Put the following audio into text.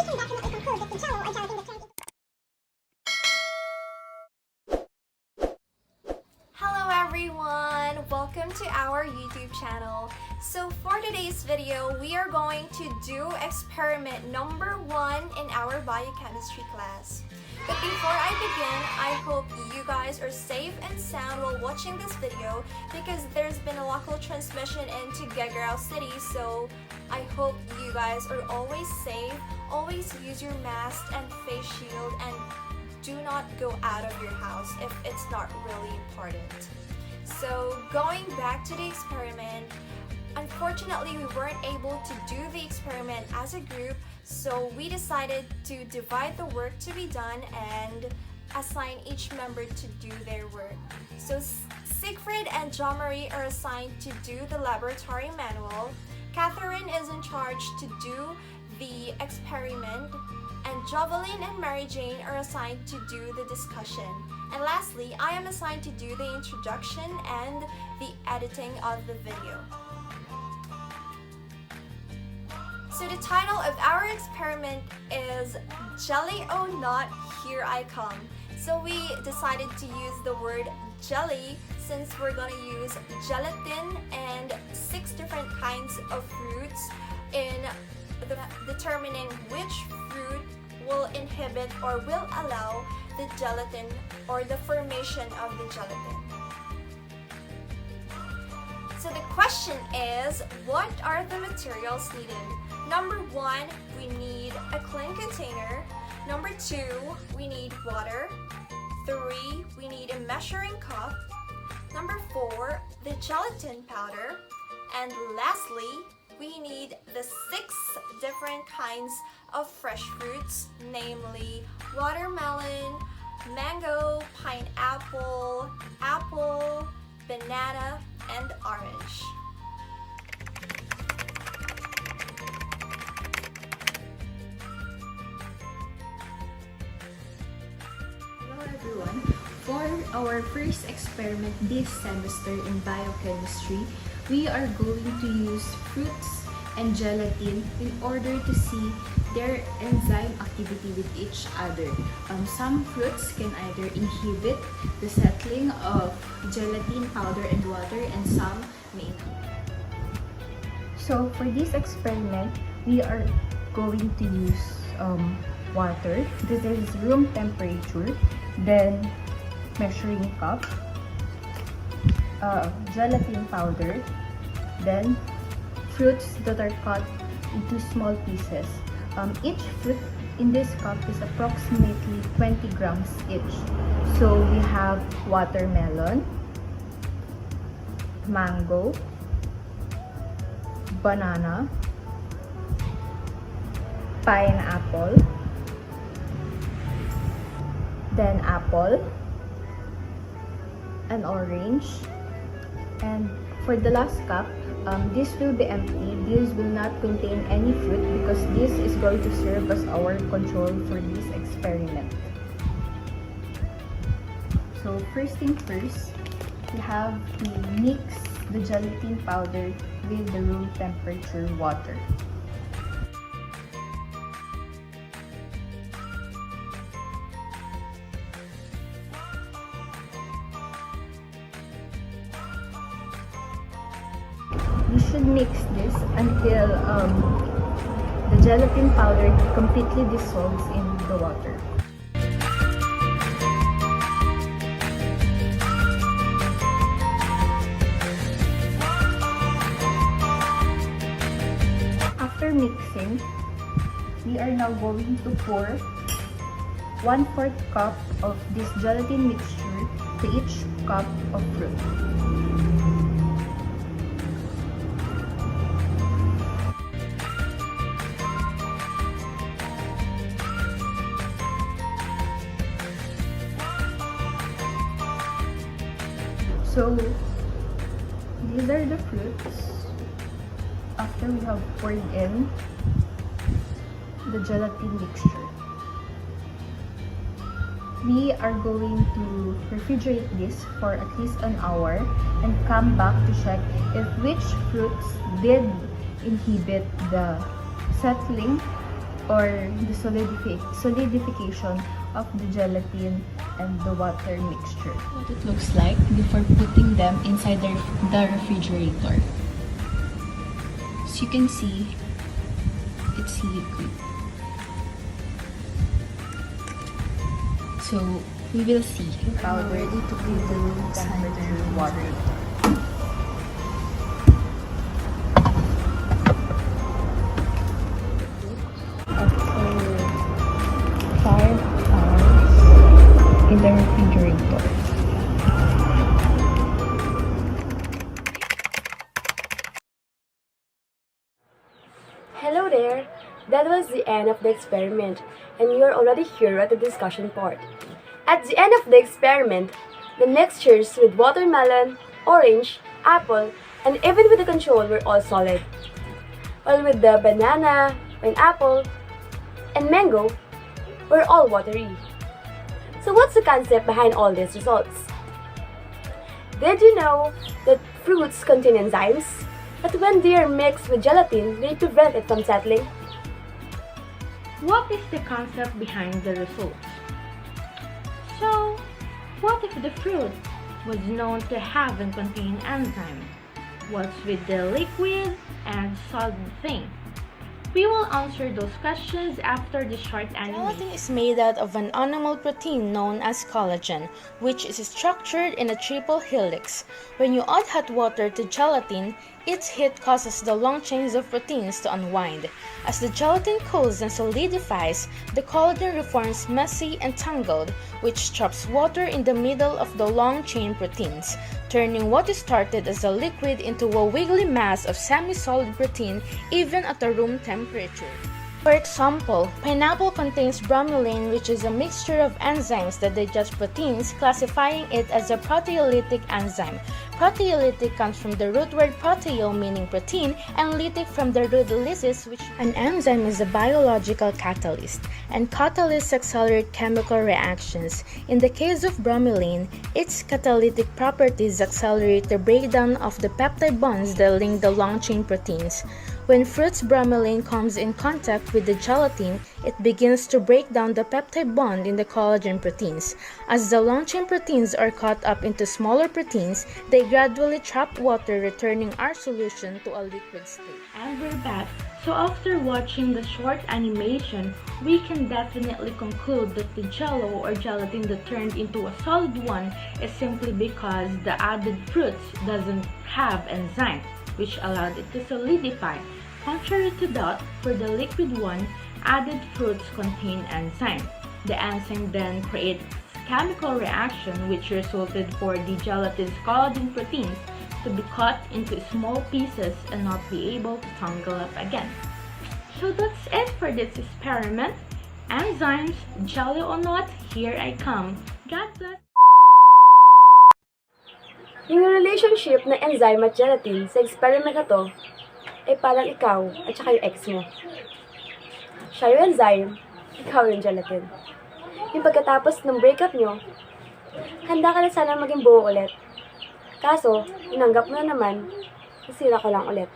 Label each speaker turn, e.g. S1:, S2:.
S1: Hello everyone! Welcome to our YouTube channel. So for today's video, we are going to do experiment number 1 in our biochemistry class. But before I begin, I hope you guys are safe and sound while watching this video because there's been a local transmission into Gagarao City, so I hope you guys are always safe, always use your mask and face shield, and do not go out of your house if it's not really important. So going back to the experiment, unfortunately we weren't able to do the experiment as a group, so we decided to divide the work to be done and assign each member to do their work. So Siegfried and Jean-Marie are assigned to do the laboratory manual, Catherine is in charge to do the experiment, and Jovelyn and Mary Jane are assigned to do the discussion. And lastly, I am assigned to do the introduction and the editing of the video. So the title of our experiment is Jelly or Not, Here I Come. So we decided to use the word jelly since we're going to use gelatin and 6 different kinds of fruits in determining which fruit will inhibit or will allow the gelatin or the formation of the gelatin. So the question is, what are the materials needed? Number 1, we need a clean container. Number 2, we need water. 3, we need a measuring cup. Number 4, the gelatin powder. And lastly, we need the 6 different kinds of fresh fruits, namely watermelon, mango, pineapple, apple, banana, and orange.
S2: Hello everyone! For our first experiment this semester in biochemistry, we are going to use fruits and gelatin in order to see their enzyme activity with each other. Some fruits can either inhibit the settling of gelatin powder and water, and some may not.
S3: So for this experiment, we are going to use water. This is room temperature, then measuring cup, gelatin powder, then fruits that are cut into small pieces. Each fruit in this cup is approximately 20 grams each. So we have watermelon, mango, banana, pineapple, then apple, an orange, and for the last cup, this will be empty. This will not contain any fruit because this is going to serve as our control for this experiment. So first thing first, we have to mix the gelatin powder with the room temperature water. You should mix this until the gelatin powder completely dissolves in the water. After mixing, we are now going to pour 1/4 cup of this gelatin mixture to each cup of fruit. So these are the fruits after we have poured in the gelatin mixture. We are going to refrigerate this for at least an hour and come back to check if which fruits did inhibit the settling or the solidification of the gelatin and the water mixture.
S2: What it looks like before putting them inside the refrigerator. As you can see, it's liquid. So we will see how
S3: Powder
S2: ready to put the
S3: temperature water. After 5 hours in the refrigerator.
S4: Hello there! That was the end of the experiment, and you are already here at the discussion part. At the end of the experiment, the mixtures with watermelon, orange, apple, and even with the control were all solid. While with the banana, pineapple, and mango were all watery. So what's the concept behind all these results? Did you know that fruits contain enzymes? But when they are mixed with gelatin, they prevent it from settling.
S5: What is the concept behind the results? So, what if the fruit was known to have and contain enzyme? What's with the liquid and solid thing? We will answer those questions after the short animation.
S6: Gelatin is made out of an animal protein known as collagen, which is structured in a triple helix. When you add hot water to gelatin, its heat causes the long chains of proteins to unwind. As the gelatin cools and solidifies, the collagen reforms messy and tangled, which traps water in the middle of the long chain proteins, turning what started as a liquid into a wiggly mass of semi-solid protein even at a room temperature. For example, pineapple contains bromelain, which is a mixture of enzymes that digest proteins, classifying it as a proteolytic enzyme. Proteolytic comes from the root word proteo, meaning protein, and lytic from the root lysis, which an enzyme is a biological catalyst, and catalysts accelerate chemical reactions. In the case of bromelain, its catalytic properties accelerate the breakdown of the peptide bonds that link the long-chain proteins. When fruit's bromelain comes in contact with the gelatin, it begins to break down the peptide bond in the collagen proteins. As the long-chain proteins are cut up into smaller proteins, they gradually trap water, returning our solution to a liquid state.
S5: And we're back. So after watching the short animation, we can definitely conclude that the jello or gelatin that turned into a solid one is simply because the added fruits doesn't have enzyme, which allowed it to solidify. Contrary to that, for the liquid one, added fruits contain enzyme. The enzyme then creates chemical reaction which resulted for the gelatin's collagen proteins to be cut into small pieces and not be able to tangle up again. So that's it for this experiment. Enzymes, jelly or not, here I come. God bless.
S4: Yung relationship ng enzyme at gelatin sa experiment na to ay parang ikaw at saka yung ex mo. Siya yung enzyme, ikaw yung gelatin. Yung pagkatapos ng breakup nyo, handa ka na sana maging buo ulit. Kaso, tinanggap mo na naman, nasira ka lang ulit.